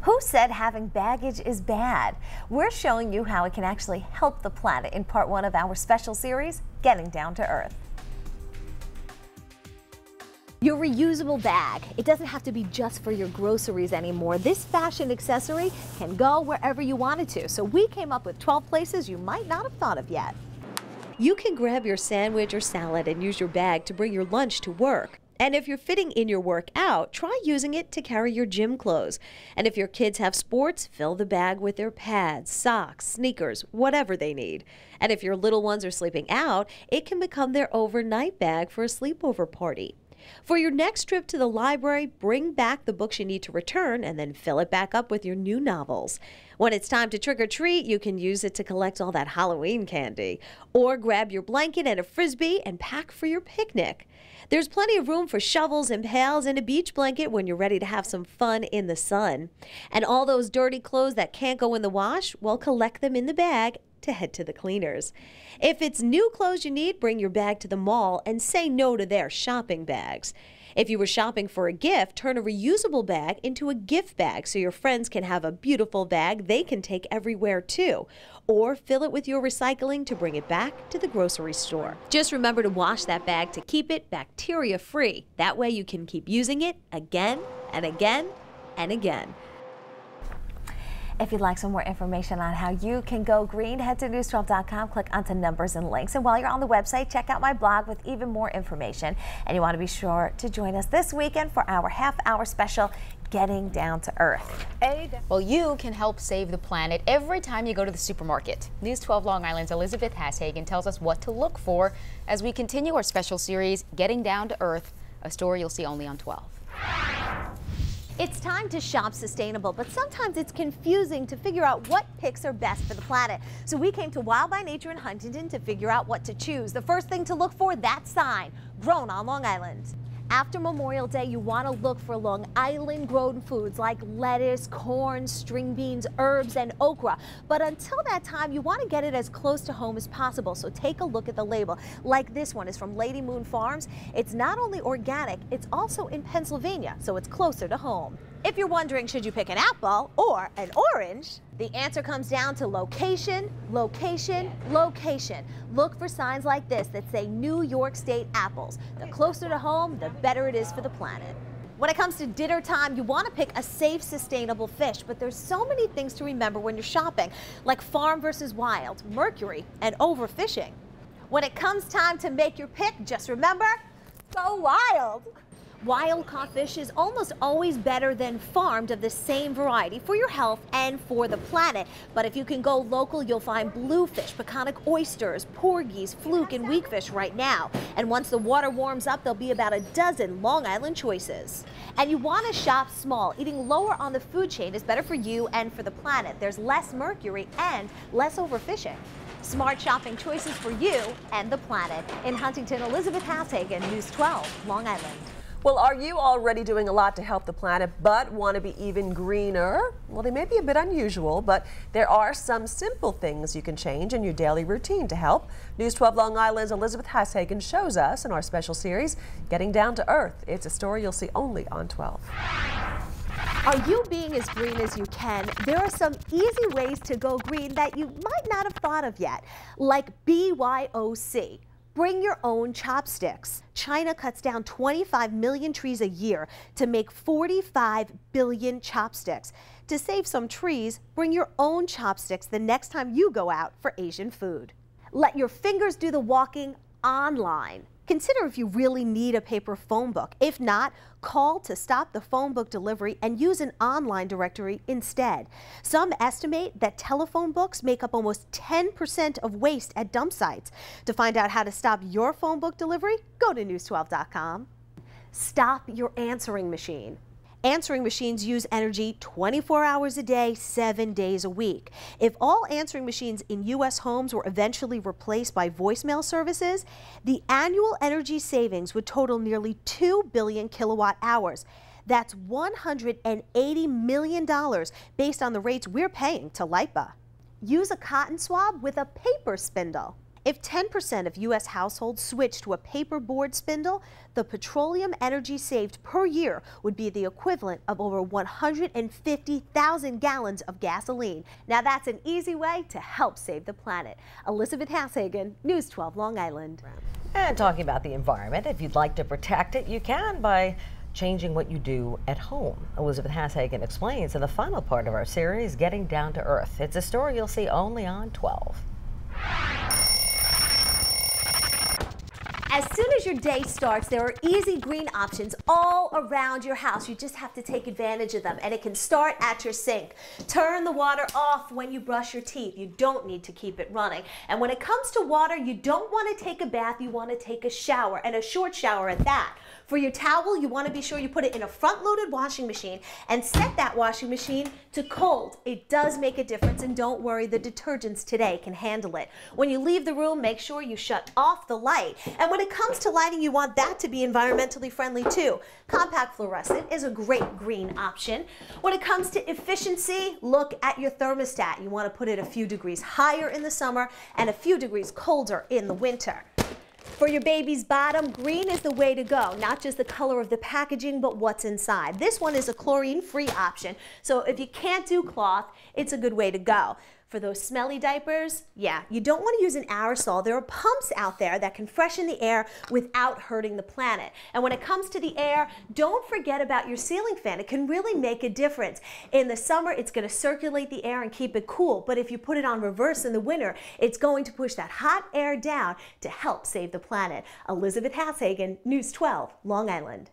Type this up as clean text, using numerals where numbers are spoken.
Who said having baggage is bad? We're showing you how it can actually help the planet in part one of our special series, Getting Down to Earth. Your reusable bag. It doesn't have to be just for your groceries anymore. This fashion accessory can go wherever you want it to. So we came up with 12 places you might not have thought of yet. You can grab your sandwich or salad and use your bag to bring your lunch to work. And if you're fitting in your work out, try using it to carry your gym clothes. And if your kids have sports, fill the bag with their pads, socks, sneakers, whatever they need. And if your little ones are sleeping out, it can become their overnight bag for a sleepover party. For your next trip to the library, bring back the books you need to return and then fill it back up with your new novels. When it's time to trick or treat, you can use it to collect all that Halloween candy. Or grab your blanket and a frisbee and pack for your picnic. There's plenty of room for shovels and pails and a beach blanket when you're ready to have some fun in the sun. And all those dirty clothes that can't go in the wash, well, collect them in the bag to head to the cleaners. If it's new clothes you need, bring your bag to the mall and say no to their shopping bags. If you were shopping for a gift, turn a reusable bag into a gift bag so your friends can have a beautiful bag they can take everywhere too. Or fill it with your recycling to bring it back to the grocery store. Just remember to wash that bag to keep it bacteria-free. That way you can keep using it again and again and again. If you'd like some more information on how you can go green, head to news12.com, click onto numbers and links. And while you're on the website, check out my blog with even more information. And you want to be sure to join us this weekend for our half-hour special, Getting Down to Earth. Well, you can help save the planet every time you go to the supermarket. News 12 Long Island's Elizabeth Hashagen tells us what to look for as we continue our special series, Getting Down to Earth, a story you'll see only on 12. It's time to shop sustainable, but sometimes it's confusing to figure out what picks are best for the planet. So we came to Wild by Nature in Huntington to figure out what to choose. The first thing to look for, that sign, grown on Long Island. After Memorial Day, you want to look for Long Island grown foods like lettuce, corn, string beans, herbs, and okra. But until that time, you want to get it as close to home as possible. So take a look at the label. Like this one is from Lady Moon Farms. It's not only organic, it's also in Pennsylvania, so it's closer to home. If you're wondering, should you pick an apple or an orange? The answer comes down to location, location, location. Look for signs like this that say New York State apples. The closer to home, the better it is for the planet. When it comes to dinner time, you want to pick a safe, sustainable fish, but there's so many things to remember when you're shopping, like farm versus wild, mercury, and overfishing. When it comes time to make your pick, just remember, go wild. Wild caught fish is almost always better than farmed of the same variety for your health and for the planet. But if you can go local, you'll find bluefish, peconic oysters, porgies, fluke, and weakfish right now. And once the water warms up, there'll be about a dozen Long Island choices. And you want to shop small. Eating lower on the food chain is better for you and for the planet. There's less mercury and less overfishing. Smart shopping choices for you and the planet. In Huntington, Elizabeth Hashagen, News 12, Long Island. Well, are you already doing a lot to help the planet but want to be even greener? Well, they may be a bit unusual, but there are some simple things you can change in your daily routine to help. News 12 Long Island's Elizabeth Hashagen shows us in our special series, Getting Down to Earth. It's a story you'll see only on 12. Are you being as green as you can? There are some easy ways to go green that you might not have thought of yet, like BYOC. Bring your own chopsticks. China cuts down 25 million trees a year to make 45 billion chopsticks. To save some trees, bring your own chopsticks the next time you go out for Asian food. Let your fingers do the walking online. Consider if you really need a paper phone book. If not, call to stop the phone book delivery and use an online directory instead. Some estimate that telephone books make up almost 10% of waste at dump sites. To find out how to stop your phone book delivery, go to news12.com. Stop your answering machine. Answering machines use energy 24 hours a day, 7 days a week. If all answering machines in U.S. homes were eventually replaced by voicemail services, the annual energy savings would total nearly 2 billion kilowatt hours. That's $180 million based on the rates we're paying to LIPA. Use a cotton swab with a paper spindle. If 10% of U.S. households switch to a paper board spindle, the petroleum energy saved per year would be the equivalent of over 150,000 gallons of gasoline. Now that's an easy way to help save the planet. Elizabeth Hashagen, News 12 Long Island. And talking about the environment, if you'd like to protect it, you can by changing what you do at home. Elizabeth Hashagen explains in the final part of our series, Getting Down to Earth. It's a story you'll see only on 12. As soon as your day starts, there are easy green options all around your house. You just have to take advantage of them, and it can start at your sink. Turn the water off when you brush your teeth. You don't need to keep it running. And when it comes to water, you don't want to take a bath, you want to take a shower, and a short shower at that. For your towel, you want to be sure you put it in a front-loaded washing machine and set that washing machine to cold. It does make a difference, and don't worry, the detergents today can handle it. When you leave the room, make sure you shut off the light. And when it comes to lighting, you want that to be environmentally friendly too. Compact fluorescent is a great green option. When it comes to efficiency, look at your thermostat. You want to put it a few degrees higher in the summer and a few degrees colder in the winter. For your baby's bottom, green is the way to go. Not just the color of the packaging, but what's inside. This one is a chlorine-free option, so if you can't do cloth, it's a good way to go. For those smelly diapers, yeah, you don't want to use an aerosol. There are pumps out there that can freshen the air without hurting the planet. And when it comes to the air, don't forget about your ceiling fan. It can really make a difference. In the summer, it's going to circulate the air and keep it cool. But if you put it on reverse in the winter, it's going to push that hot air down to help save the planet. Elizabeth Hashagen, News 12, Long Island.